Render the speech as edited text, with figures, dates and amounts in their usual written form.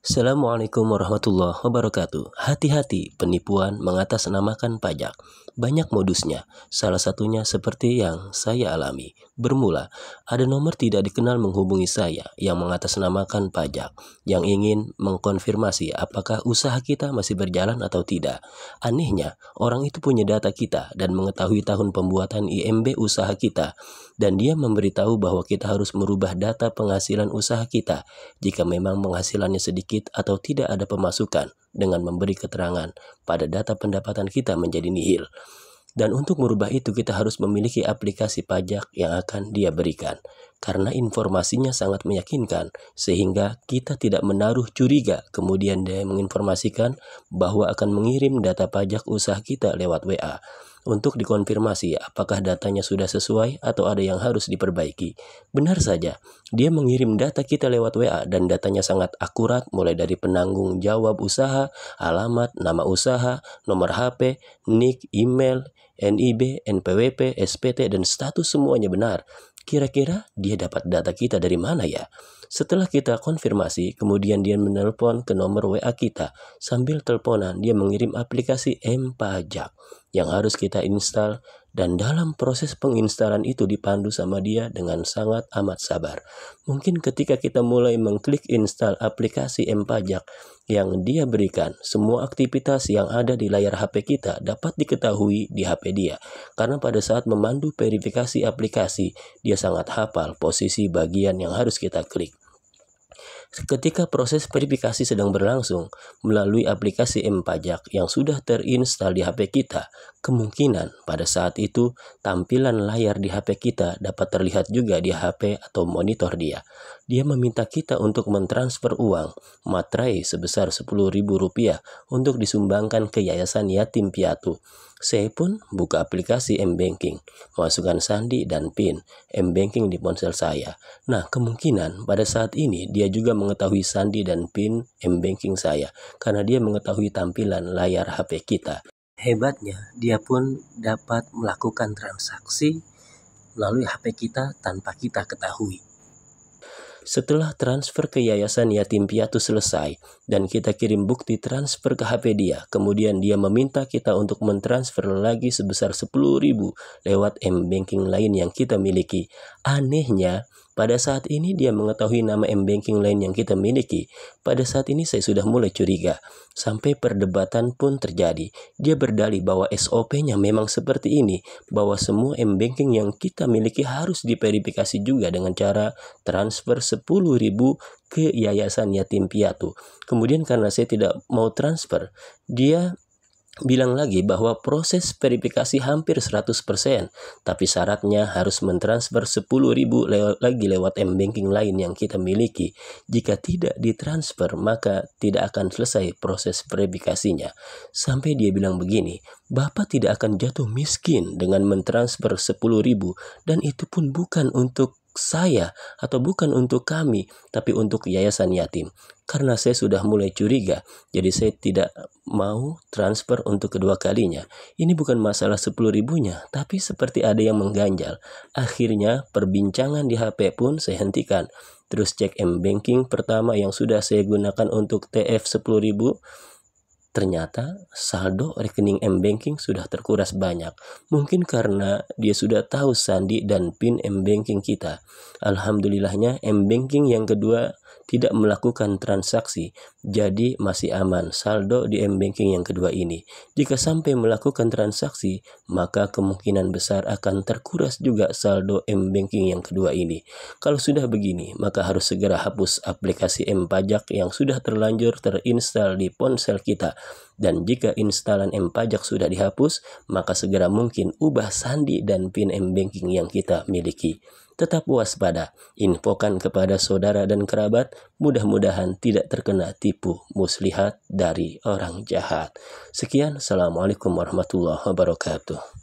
Assalamualaikum warahmatullahi wabarakatuh. Hati-hati penipuan mengatasnamakan pajak. Banyak modusnya, salah satunya seperti yang saya alami. Bermula, ada nomor tidak dikenal menghubungi saya yang mengatasnamakan pajak, yang ingin mengkonfirmasi apakah usaha kita masih berjalan atau tidak. Anehnya, orang itu punya data kita dan mengetahui tahun pembuatan IMB usaha kita, dan dia memberitahu bahwa kita harus merubah data penghasilan usaha kita jika memang penghasilannya sedikit atau tidak ada pemasukan, dengan memberi keterangan pada data pendapatan kita menjadi nihil. Dan untuk merubah itu kita harus memiliki aplikasi pajak yang akan dia berikan, karena informasinya sangat meyakinkan sehingga kita tidak menaruh curiga. Kemudian dia menginformasikan bahwa akan mengirim data pajak usaha kita lewat WA untuk dikonfirmasi apakah datanya sudah sesuai atau ada yang harus diperbaiki. Benar saja, dia mengirim data kita lewat WA dan datanya sangat akurat, mulai dari penanggung jawab usaha, alamat, nama usaha, nomor HP, NIK, email, NIB, NPWP, SPT, dan status semuanya benar. Kira-kira dia dapat data kita dari mana ya? Setelah kita konfirmasi, kemudian dia menelpon ke nomor WA kita. Sambil teleponan, dia mengirim aplikasi M-Pajak yang harus kita install, dan dalam proses penginstalan itu dipandu sama dia dengan sangat amat sabar. Mungkin ketika kita mulai mengklik install aplikasi M-Pajak yang dia berikan, semua aktivitas yang ada di layar HP kita dapat diketahui di HP dia. Karena pada saat memandu verifikasi aplikasi, dia sangat hafal posisi bagian yang harus kita klik. Ketika proses verifikasi sedang berlangsung melalui aplikasi M-Pajak yang sudah terinstal di HP kita, kemungkinan pada saat itu tampilan layar di HP kita dapat terlihat juga di HP atau monitor dia. Dia meminta kita untuk mentransfer uang materai sebesar Rp10.000 untuk disumbangkan ke Yayasan Yatim Piatu. Saya pun buka aplikasi M-Banking, masukkan sandi dan PIN M-Banking di ponsel saya. Nah, kemungkinan pada saat ini dia juga mengetahui sandi dan PIN M-Banking saya, karena dia mengetahui tampilan layar HP kita. Hebatnya, dia pun dapat melakukan transaksi melalui HP kita tanpa kita ketahui. Setelah transfer ke Yayasan Yatim Piatu selesai dan kita kirim bukti transfer ke HP dia, kemudian dia meminta kita untuk mentransfer lagi sebesar Rp10.000 lewat M-Banking lain yang kita miliki. Anehnya, pada saat ini dia mengetahui nama M-Banking lain yang kita miliki. Pada saat ini saya sudah mulai curiga. Sampai perdebatan pun terjadi. Dia berdalih bahwa SOP-nya memang seperti ini, bahwa semua M-Banking yang kita miliki harus diverifikasi juga dengan cara transfer Rp10.000 ke Yayasan Yatim Piatu. Kemudian karena saya tidak mau transfer, dia bilang lagi bahwa proses verifikasi hampir 100%, tapi syaratnya harus mentransfer Rp10.000 lagi lewat M-Banking lain yang kita miliki. Jika tidak ditransfer, maka tidak akan selesai proses verifikasinya. Sampai dia bilang begini, Bapak tidak akan jatuh miskin dengan mentransfer Rp10.000, dan itu pun bukan untuk saya atau bukan untuk kami, tapi untuk yayasan yatim. Karena saya sudah mulai curiga, jadi saya tidak mau transfer untuk kedua kalinya. Ini bukan masalah Rp10.000-nya, tapi seperti ada yang mengganjal. Akhirnya perbincangan di HP pun saya hentikan. Terus cek M-Banking pertama yang sudah saya gunakan untuk TF Rp10.000. Ternyata saldo rekening M-Banking sudah terkuras banyak. Mungkin karena dia sudah tahu sandi dan PIN M-Banking kita. Alhamdulillahnya M-Banking yang kedua tidak melakukan transaksi, jadi masih aman saldo di M-Banking yang kedua ini. Jika sampai melakukan transaksi, maka kemungkinan besar akan terkuras juga saldo M-Banking yang kedua ini. Kalau sudah begini, maka harus segera hapus aplikasi M-Pajak yang sudah terlanjur terinstal di ponsel kita. Dan jika instalan M-Pajak sudah dihapus, maka segera mungkin ubah sandi dan PIN M-Banking yang kita miliki. Tetap waspada, infokan kepada saudara dan kerabat, mudah-mudahan tidak terkena tipu muslihat dari orang jahat. Sekian, Assalamualaikum warahmatullahi wabarakatuh.